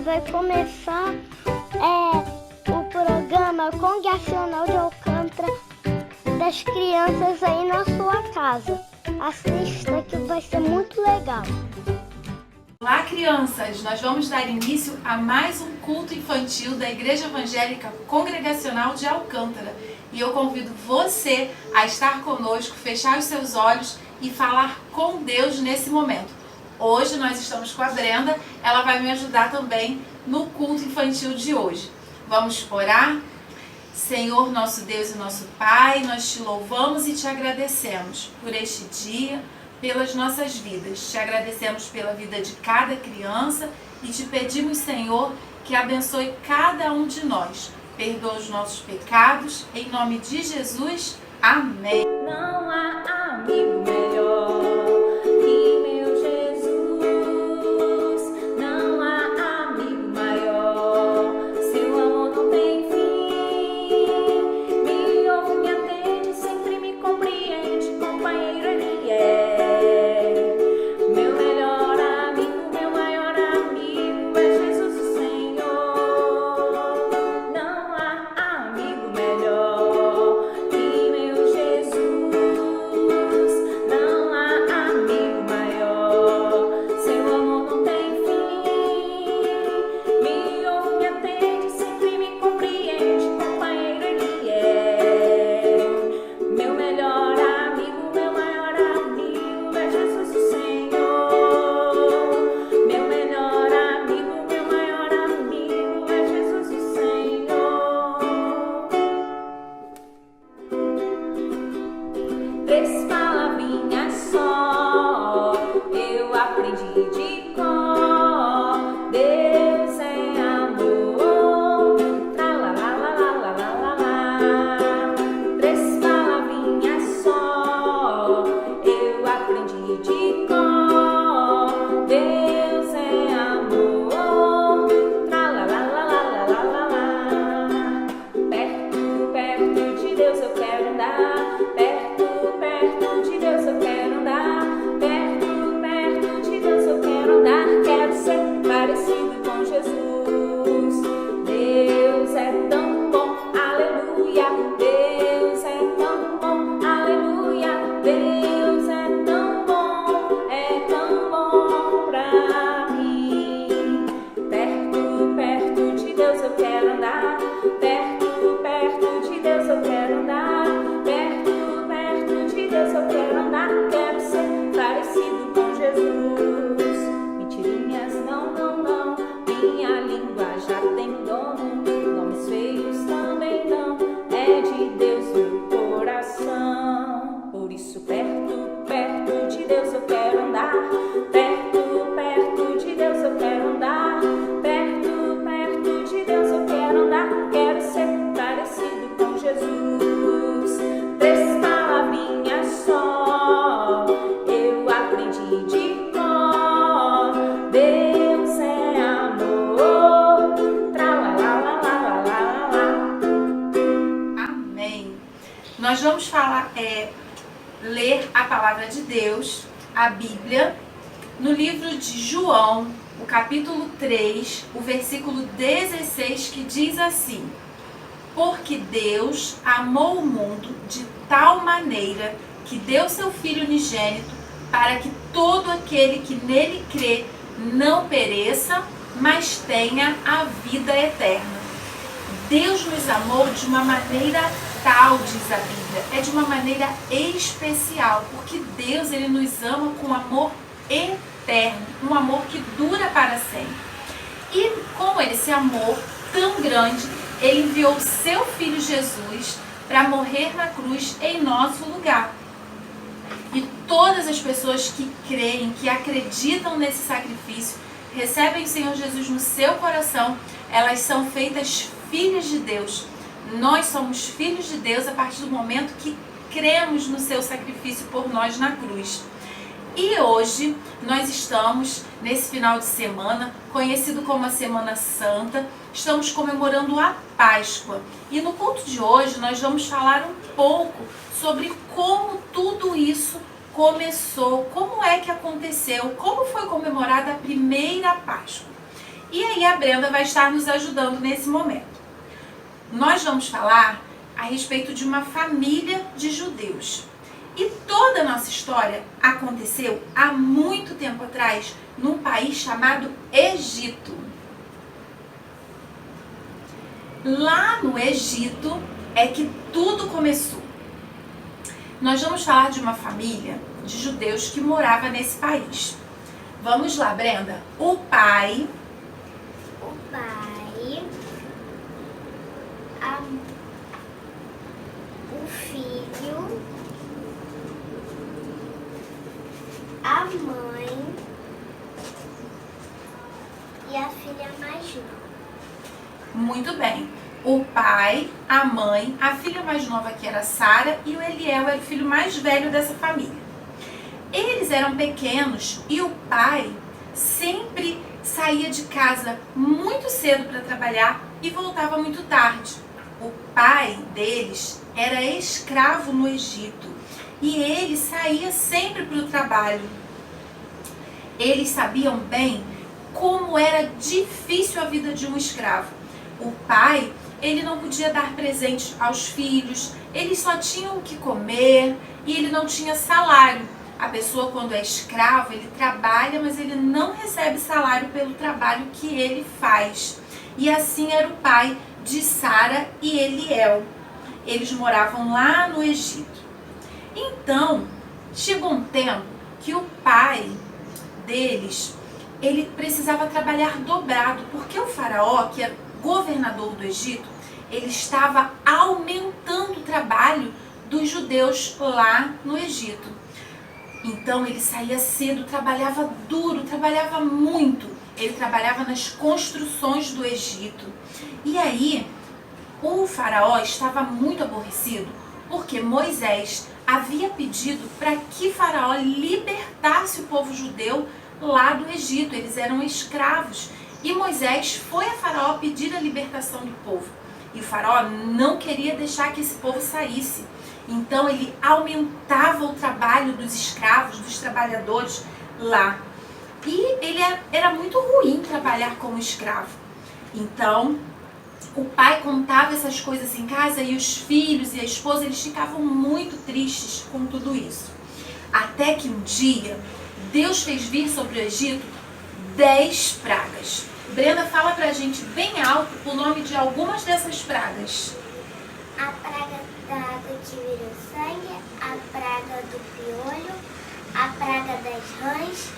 vai começar o programa Congregacional de Alcântara das crianças aí na sua casa. Assista que vai ser muito legal. Olá, crianças! Nós vamos dar início a mais um culto infantil da Igreja Evangélica Congregacional de Alcântara. E eu convido você a estar conosco, fechar os seus olhos e falar com Deus nesse momento. Hoje nós estamos com a Brenda, ela vai me ajudar também no culto infantil de hoje. Vamos orar? Senhor, nosso Deus e nosso Pai, nós te louvamos e te agradecemos por este dia, pelas nossas vidas. Te agradecemos pela vida de cada criança e te pedimos, Senhor, que abençoe cada um de nós. Perdoa os nossos pecados, em nome de Jesus. Amém. Não há amigo melhor que meu Jesus. Não há amigo maior. Seu amor não tem fim. Me ouve, me atende, sempre me compreende. Companheiro ele é. Meu melhor amigo, meu maior amigo é Jesus o Senhor. Não há amigo melhor que meu Jesus. Não há amigo maior. Seu amor não tem fim. Me ouve, me atende, sempre me compreende. Companheiro ele é. Meu melhor amigo, meu maior amigo é Jesus o Senhor. Meu melhor amigo, meu maior amigo é Jesus o Senhor. Três palavrinhas só eu aprendi de cor. Deus é amor. Tra la la la la la la la la. Três palavrinhas só eu aprendi de cor. Deus é amor. Tra la la la la la la la la. Perto, perto de Deus eu quero andar. Perto, perto de Deus eu quero andar. Perto, perto de Deus eu quero andar. Quero ser parecido com Jesus. Deus é tão bom, aleluia. Deus é tão bom, aleluia. Deus é tão bom pra mim. Perto, perto de Deus eu quero andar. Perto, perto de Deus eu quero andar. Perto, perto de Deus eu quero andar. Quero ser parecido com Jesus. Mentirinhas não, não, não. Minha língua já tem dono. Nomes feios também não. É de Deus o coração. Por isso perto, perto de Deus eu quero andar. Perto, perto de Deus eu quero andar. Perto, perto de Deus eu quero andar. Quero ser parecido com Jesus. Três palavrinhas só eu aprendi de cor. Deus é amor. Tra la la la la la la la. Amém. Nós vamos ler a palavra de Deus, a Bíblia, no livro de João, o capítulo 3, o versículo 16, que diz assim: Porque Deus amou o mundo de tal maneira que deu seu Filho unigênito, para que todo aquele que nele crê não pereça, mas tenha a vida eterna. Deus nos amou de uma maneira tal, diz a Bíblia, é de uma maneira especial, porque Deus ele nos ama com amor eterno, um amor que dura para sempre. E com esse amor tão grande, ele enviou o seu Filho Jesus para morrer na cruz em nosso lugar. E todas as pessoas que creem, que acreditam nesse sacrifício, recebem o Senhor Jesus no seu coração, elas são feitas filhas de Deus. Nós somos filhos de Deus a partir do momento que cremos no seu sacrifício por nós na cruz. E hoje nós estamos nesse final de semana, conhecido como a Semana Santa, estamos comemorando a Páscoa. E no culto de hoje nós vamos falar um pouco sobre como tudo isso começou, como é que aconteceu, como foi comemorada a primeira Páscoa. E aí a Brenda vai estar nos ajudando nesse momento. Nós vamos falar a respeito de uma família de judeus. E toda a nossa história aconteceu há muito tempo atrás, num país chamado Egito. Lá no Egito é que tudo começou. Nós vamos falar de uma família de judeus que morava nesse país. Vamos lá, Brenda. O pai, o filho, a mãe e a filha mais nova. muito bem. O pai, a mãe, a filha mais nova que era Sara e o Eliel era o filho mais velho dessa família. Eles eram pequenos e o pai sempre saía de casa muito cedo para trabalhar e voltava muito tarde. O pai deles era escravo no Egito e ele saía sempre para o trabalho. Eles sabiam bem como era difícil a vida de um escravo. O pai, ele não podia dar presentes aos filhos, eles só tinham o que comer e ele não tinha salário. A pessoa, quando é escravo, ele trabalha, mas ele não recebe salário pelo trabalho que ele faz. E assim era o pai de Sara e Eliel. Eles moravam lá no Egito. Então, chegou um tempo que o pai deles, ele precisava trabalhar dobrado, porque o faraó, que era governador do Egito, ele estava aumentando o trabalho dos judeus lá no Egito. Então ele saía cedo, trabalhava duro, trabalhava muito. Ele trabalhava nas construções do Egito. E aí, o faraó estava muito aborrecido, porque Moisés havia pedido para que faraó libertasse o povo judeu lá do Egito. Eles eram escravos. E Moisés foi a faraó pedir a libertação do povo. E o faraó não queria deixar que esse povo saísse. Então ele aumentava o trabalho dos escravos, dos trabalhadores lá. E ele era muito ruim trabalhar como escravo. Então o pai contava essas coisas em casa e os filhos e a esposa, eles ficavam muito tristes com tudo isso. Até que um dia Deus fez vir sobre o Egito 10 pragas. Brenda, fala pra gente bem alto o nome de algumas dessas pragas. A praga da água que virou sangue, a praga do piolho, a praga das rãs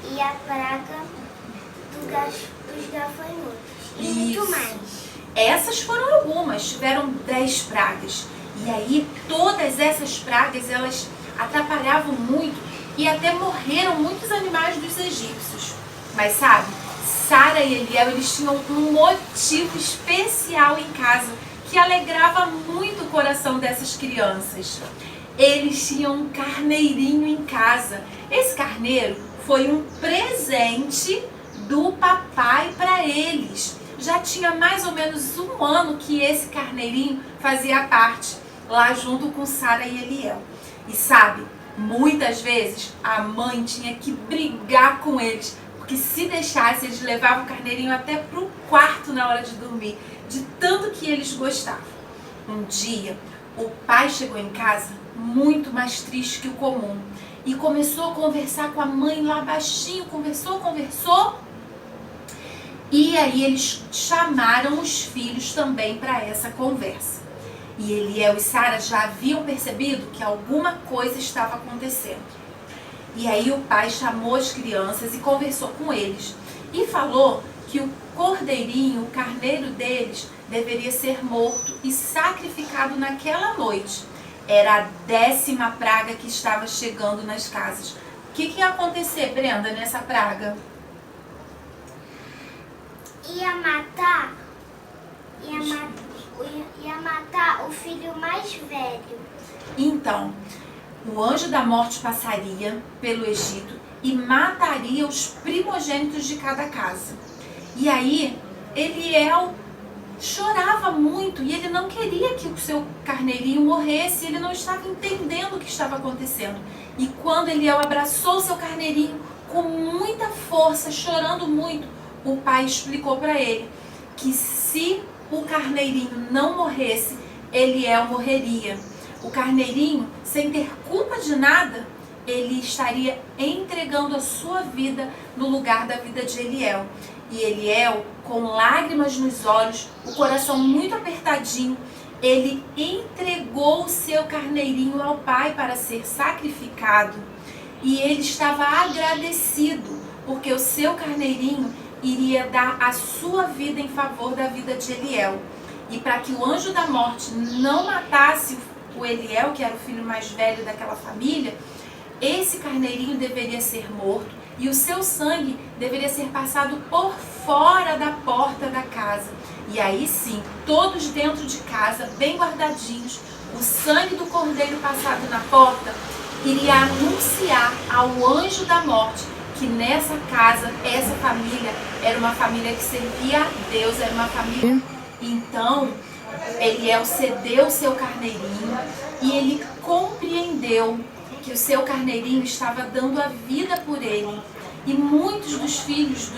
e a praga dos gafanhotos. E muito Isso. mais. Essas foram algumas, tiveram 10 pragas. E aí todas essas pragas, elas atrapalhavam muito e até morreram muitos animais dos egípcios. Mas sabe, Sara e Eliel, eles tinham um motivo especial em casa que alegrava muito o coração dessas crianças. Eles tinham um carneirinho em casa. Esse carneiro foi um presente do papai para eles. Já tinha mais ou menos um ano que esse carneirinho fazia parte lá junto com Sara e Eliel. E sabe, muitas vezes a mãe tinha que brigar com eles, porque se deixasse, eles levavam o carneirinho até pro quarto na hora de dormir, de tanto que eles gostavam. Um dia, o pai chegou em casa muito mais triste que o comum e começou a conversar com a mãe lá baixinho, conversou. E aí eles chamaram os filhos também para essa conversa. E Eliel e Sara já haviam percebido que alguma coisa estava acontecendo. E aí o pai chamou as crianças e conversou com eles. E falou que o cordeirinho, o carneiro deles, deveria ser morto e sacrificado naquela noite. Era a 10ª praga que estava chegando nas casas. O que ia acontecer, Brenda, nessa praga? Ia matar o filho mais velho. Então, o anjo da morte passaria pelo Egito e mataria os primogênitos de cada casa. E aí, Eliel chorava muito e ele não queria que o seu carneirinho morresse, ele não estava entendendo o que estava acontecendo. E quando Eliel abraçou o seu carneirinho com muita força, chorando muito, o pai explicou para ele que se o carneirinho não morresse, Eliel morreria. O carneirinho, sem ter culpa de nada, ele estaria entregando a sua vida no lugar da vida de Eliel. E Eliel, com lágrimas nos olhos, o coração muito apertadinho, ele entregou o seu carneirinho ao pai para ser sacrificado. E ele estava agradecido, porque o seu carneirinho iria dar a sua vida em favor da vida de Eliel. E para que o anjo da morte não matasse o Eliel, que era o filho mais velho daquela família, esse carneirinho deveria ser morto e o seu sangue deveria ser passado por fora da porta da casa. E aí sim, todos dentro de casa, bem guardadinhos, o sangue do cordeiro passado na porta iria anunciar ao anjo da morte que nessa casa, essa família era uma família que servia a Deus, era uma família. Então, Eliel cedeu o seu carneirinho e ele compreendeu que o seu carneirinho estava dando a vida por ele. E muitos dos filhos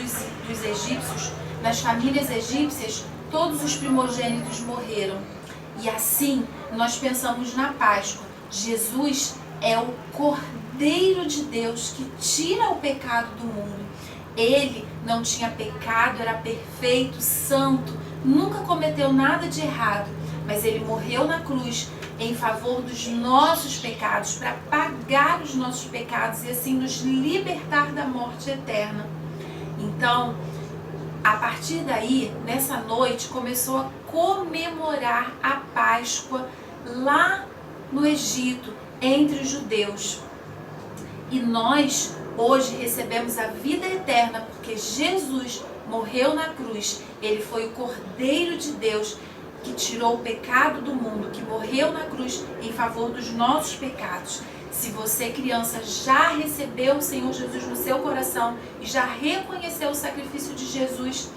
dos egípcios, nas famílias egípcias, todos os primogênitos morreram. E assim, nós pensamos na Páscoa. Jesus é o Cordeiro de Deus que tira o pecado do mundo. Ele não tinha pecado, era perfeito, santo, nunca cometeu nada de errado, mas ele morreu na cruz em favor dos nossos pecados, para pagar os nossos pecados e assim nos libertar da morte eterna. Então, a partir daí, nessa noite, começou a comemorar a Páscoa lá no Egito, entre os judeus. E nós, hoje, recebemos a vida eterna, porque Jesus morreu na cruz. Ele foi o Cordeiro de Deus que tirou o pecado do mundo, que morreu na cruz em favor dos nossos pecados. Se você, criança, já recebeu o Senhor Jesus no seu coração e já reconheceu o sacrifício de Jesus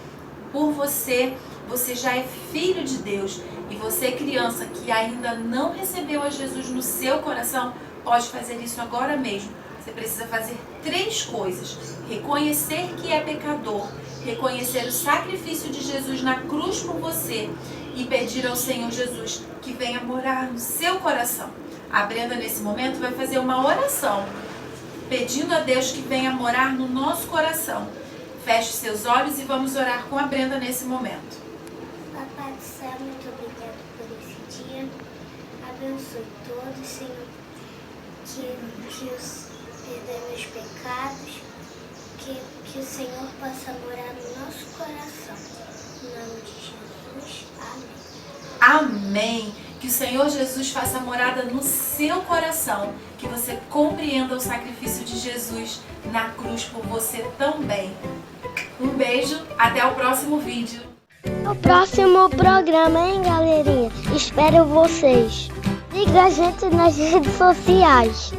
por você, você já é filho de Deus. E você, criança, que ainda não recebeu a Jesus no seu coração, pode fazer isso agora mesmo. Você precisa fazer 3 coisas: reconhecer que é pecador, reconhecer o sacrifício de Jesus na cruz por você e pedir ao Senhor Jesus que venha morar no seu coração. A Brenda, nesse momento, vai fazer uma oração, pedindo a Deus que venha morar no nosso coração. Feche seus olhos e vamos orar com a Brenda nesse momento. Papai do céu, muito obrigado por esse dia. Abençoe todos, Senhor, que os perdoe meus pecados, que o Senhor possa morar no nosso coração. Em nome de Jesus, amém. Amém. Que o Senhor Jesus faça morada no seu coração, que você compreenda o sacrifício de Jesus na cruz por você também. Um beijo, até o próximo vídeo. O próximo programa, hein, galerinha? Espero vocês. Siga a gente nas redes sociais.